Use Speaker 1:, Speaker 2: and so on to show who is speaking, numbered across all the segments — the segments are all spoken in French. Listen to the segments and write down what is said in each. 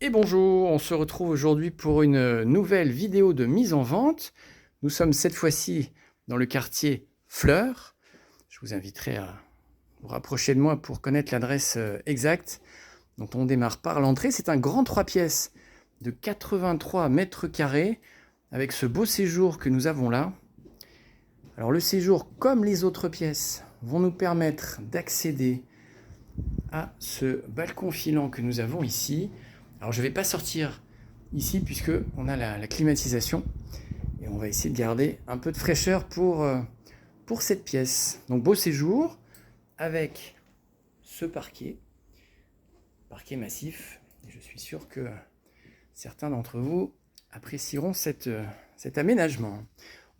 Speaker 1: Et bonjour, on se retrouve aujourd'hui pour une nouvelle vidéo de mise en vente. Nous sommes cette fois-ci dans le quartier Fleurs. Je vous inviterai à vous rapprocher de moi pour connaître l'adresse exacte. Donc on démarre par l'entrée. C'est un grand 3 pièces de 83 mètres carrés avec ce beau séjour que nous avons là. Alors le séjour, comme les autres pièces, vont nous permettre d'accéder à ce balcon filant que nous avons ici. Alors je ne vais pas sortir ici puisque on a la climatisation et on va essayer de garder un peu de fraîcheur pour cette pièce. Donc beau séjour avec ce parquet massif. Et je suis sûr que certains d'entre vous apprécieront cet aménagement.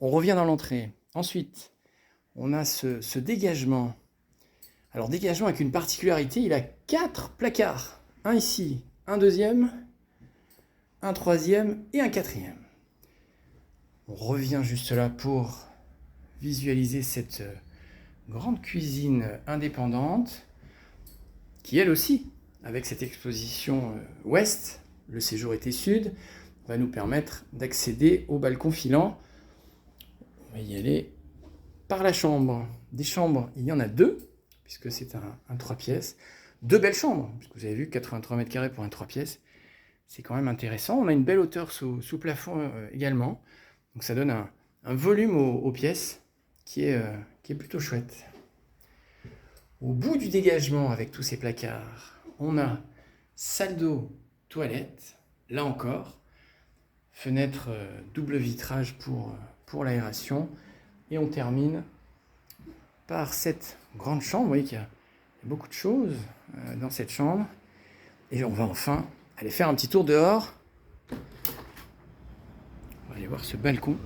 Speaker 1: On revient dans l'entrée. Ensuite, on a ce dégagement. Alors dégagement avec une particularité, il a 4 placards. Un ici, un deuxième, un troisième et un quatrième. On revient juste là pour visualiser cette grande cuisine indépendante qui elle aussi, avec cette exposition ouest, le séjour était sud, va nous permettre d'accéder au balcon filant. On va y aller par la chambre. Des chambres, il y en a 2, puisque c'est un 3 pièces. 2 belles chambres, puisque vous avez vu, 83 mètres carrés pour un 3 pièces. C'est quand même intéressant. On a une belle hauteur sous plafond également. Donc ça donne un volume aux pièces qui est plutôt chouette. Au bout du dégagement, avec tous ces placards, on a salle d'eau, toilette, là encore, fenêtre double vitrage pour l'aération. Et on termine par cette grande chambre. Vous voyez qu'il y a beaucoup de choses dans cette chambre. Et on va enfin aller faire un petit tour dehors. On va aller voir ce balcon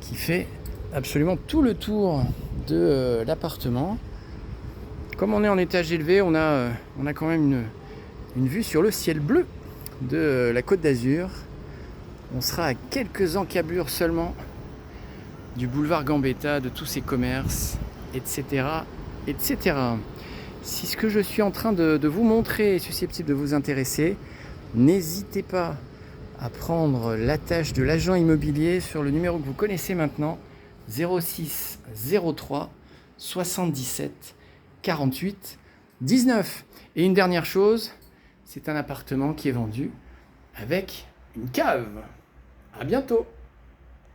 Speaker 1: qui fait absolument tout le tour de l'appartement. Comme on est en étage élevé, on a quand même une vue sur le ciel bleu de la Côte d'Azur. On sera à quelques encablures seulement du boulevard Gambetta, de tous ces commerces, etc., etc. Si ce que je suis en train de vous montrer est susceptible de vous intéresser, n'hésitez pas à prendre l'attache de l'agent immobilier sur le numéro que vous connaissez maintenant, 06 03 77 48 19. Et une dernière chose, c'est un appartement qui est vendu avec une cave. À bientôt!